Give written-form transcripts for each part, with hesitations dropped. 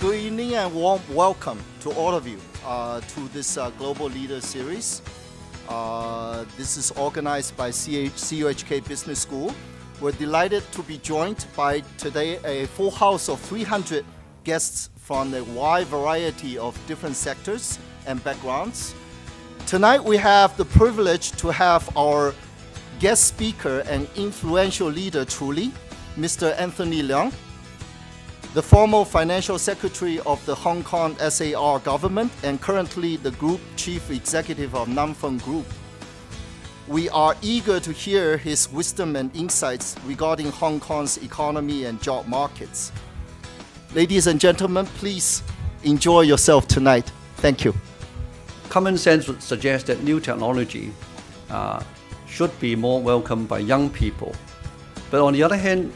Good evening and warm welcome to all of you to this Global Leader Series. This is organized by CUHK Business School. We're delighted to be joined by today a full house of 300 guests from a wide variety of different sectors and backgrounds. Tonight we have the privilege to have our guest speaker and influential leader truly, Mr. Antony Leung, the former Financial Secretary of the Hong Kong SAR government and currently the Group Chief Executive of Fung Group. We are eager to hear his wisdom and insights regarding Hong Kong's economy and job markets. Ladies and gentlemen, please enjoy yourself tonight. Thank you. Common sense would suggest that new technology should be more welcomed by young people. But on the other hand,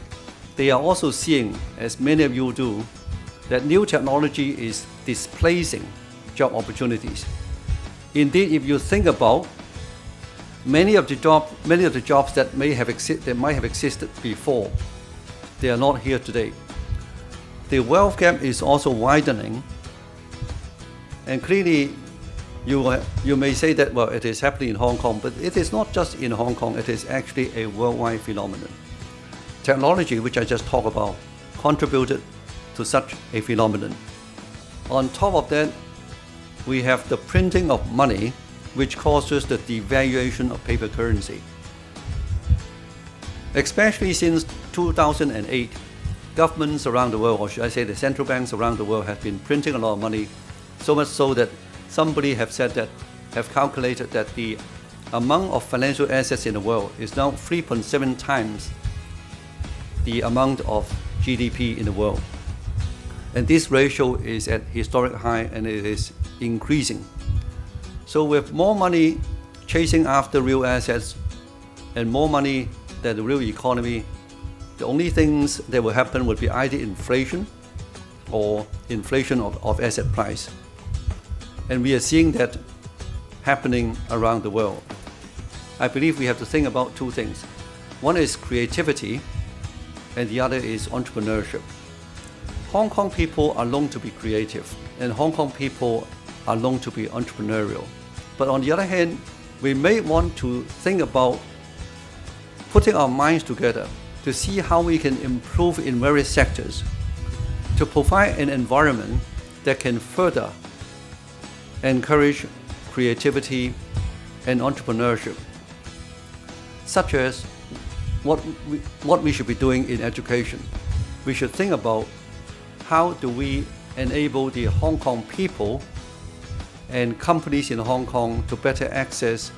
they are also seeing, as many of you do, that new technology is displacing job opportunities. Indeed, if you think about many of the jobs that might have existed before, they are not here today. The wealth gap is also widening, and clearly you may say that, well, it is happening in Hong Kong, but it is not just in Hong Kong, it is actually a worldwide phenomenon. Technology, which I just talked about, contributed to such a phenomenon. On top of that, we have the printing of money, which causes the devaluation of paper currency. Especially since 2008, governments around the world, or should I say the central banks around the world, have been printing a lot of money, so much so that somebody have calculated that the amount of financial assets in the world is now 3.7 times the amount of GDP in the world. And this ratio is at historic high and it is increasing. So with more money chasing after real assets and more money than the real economy, the only things that will happen would be either inflation or inflation of asset price. And we are seeing that happening around the world. I believe we have to think about two things. One is creativity, and the other is entrepreneurship. Hong Kong people are known to be creative, and Hong Kong people are known to be entrepreneurial. But on the other hand, we may want to think about putting our minds together to see how we can improve in various sectors to provide an environment that can further encourage creativity and entrepreneurship, such as what we should be doing in education. We should think about how do we enable the Hong Kong people and companies in Hong Kong to better access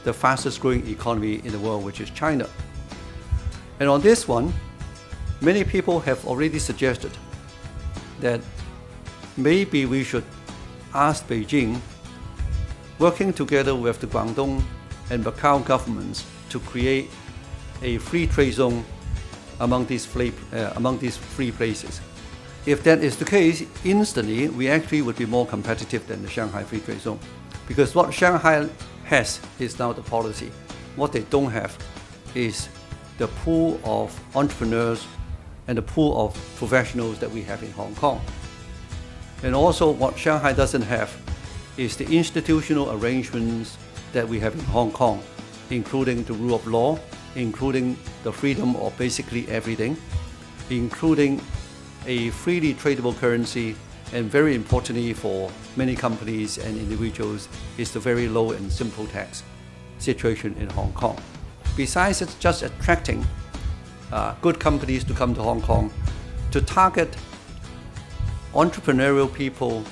the fastest growing economy in the world, which is China. And on this one, many people have already suggested that maybe we should ask Beijing, working together with the Guangdong and Macau governments, to create a free trade zone among these three places. If that is the case, instantly we actually would be more competitive than the Shanghai Free Trade Zone, because what Shanghai has is now the policy. What they don't have is the pool of entrepreneurs and the pool of professionals that we have in Hong Kong. And also what Shanghai doesn't have is the institutional arrangements that we have in Hong Kong, including the rule of law, including the freedom of basically everything, including a freely tradable currency, and very importantly for many companies and individuals is the very low and simple tax situation in Hong Kong. Besides it's just attracting good companies to come to Hong Kong, to target entrepreneurial people,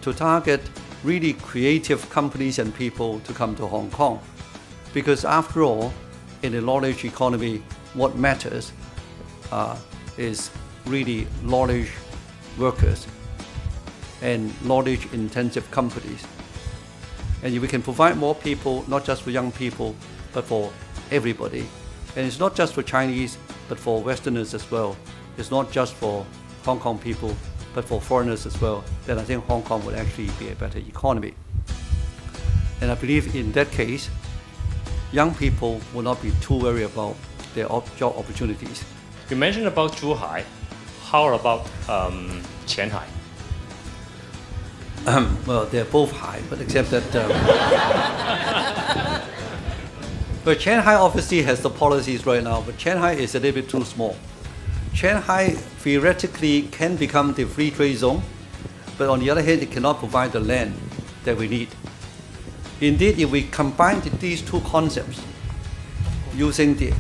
to target really creative companies and people to come to Hong Kong. Because after all, in a knowledge economy, what matters is really knowledge workers and knowledge-intensive companies. And if we can provide more people, not just for young people, but for everybody. And it's not just for Chinese, but for Westerners as well. It's not just for Hong Kong people, but for foreigners as well. Then I think Hong Kong would actually be a better economy. And I believe in that case, young people will not be too worried about their job opportunities. You mentioned about CUHK. How about Shanghai? well, they're both high, but except that. But Shanghai obviously has the policies right now, but Shanghai is a little bit too small. Shanghai theoretically can become the free trade zone, but on the other hand, it cannot provide the land that we need. Indeed, if we combine these two concepts, using the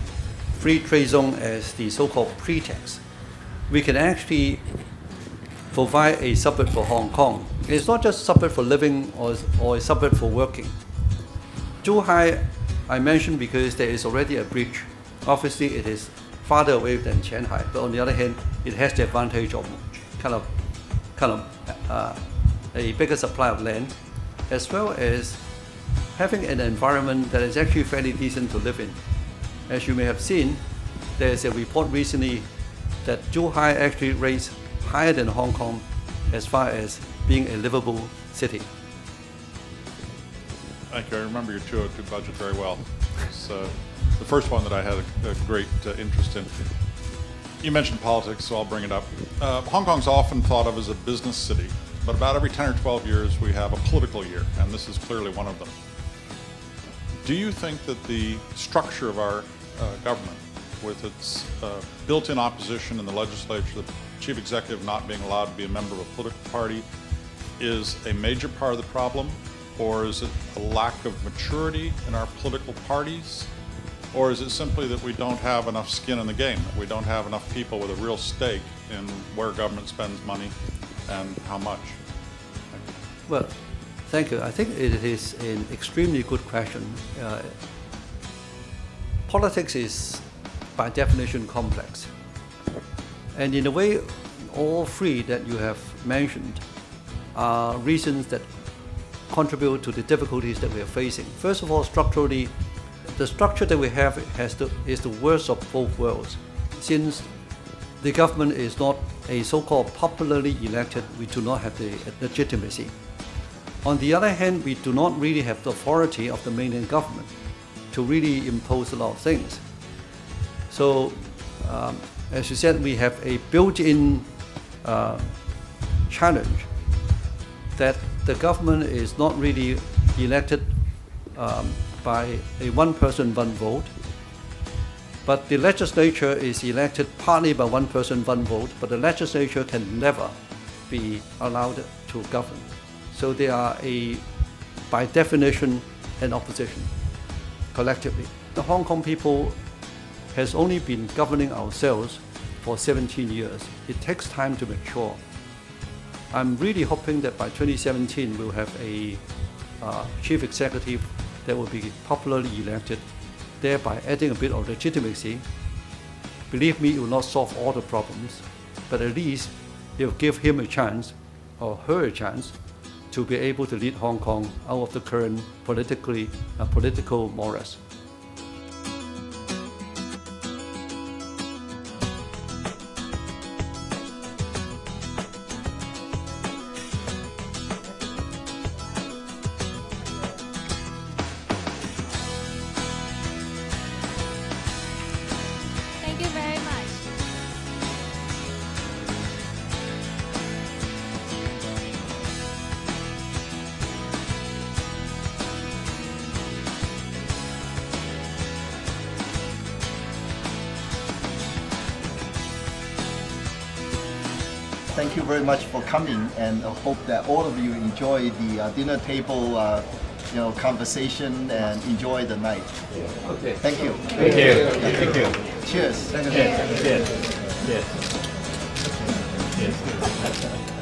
free trade zone as the so-called pretext, we can actually provide a suburb for Hong Kong. It's not just a suburb for living or a suburb for working. Zhuhai, I mentioned because there is already a bridge. Obviously, it is farther away than Shanghai, but on the other hand, it has the advantage of kind of a bigger supply of land, as well as having an environment that is actually fairly decent to live in. As you may have seen, there's a report recently that Zhuhai actually rates higher than Hong Kong as far as being a livable city. Thank you. I remember your 202 budget very well. It's the first one that I had a great interest in. You mentioned politics, so I'll bring it up. Hong Kong's often thought of as a business city, but about every 10 or 12 years we have a political year, and this is clearly one of them. Do you think that the structure of our government, with its built-in opposition in the legislature, the chief executive not being allowed to be a member of a political party, is a major part of the problem? Or is it a lack of maturity in our political parties? Or is it simply that we don't have enough skin in the game, that we don't have enough people with a real stake in where government spends money and how much? Well, thank you. I think it is an extremely good question. Politics is, by definition, complex. And in a way, all three that you have mentioned are reasons that contribute to the difficulties that we are facing. First of all, structurally, the structure that we have is the worst of both worlds. Since the government is not a so-called popularly elected, we do not have the legitimacy. On the other hand, we do not really have the authority of the mainland government to really impose a lot of things. So, as you said, we have a built-in challenge that the government is not really elected by a one person, one vote, but the legislature is elected partly by one person, one vote, but the legislature can never be allowed to govern. So they are by definition, an opposition, collectively. The Hong Kong people has only been governing ourselves for 17 years. It takes time to mature. I'm really hoping that by 2017 we'll have a chief executive that will be popularly elected, thereby adding a bit of legitimacy. Believe me, it will not solve all the problems, but at least it will give him a chance, or her a chance, to be able to lead Hong Kong out of the current political morass. Thank you very much. Thank you very much for coming, and I hope that all of you enjoy the dinner table conversation and enjoy the night. Okay. Thank you. Thank you. Thank you. Cheers. Cheers. Cheers. Cheers.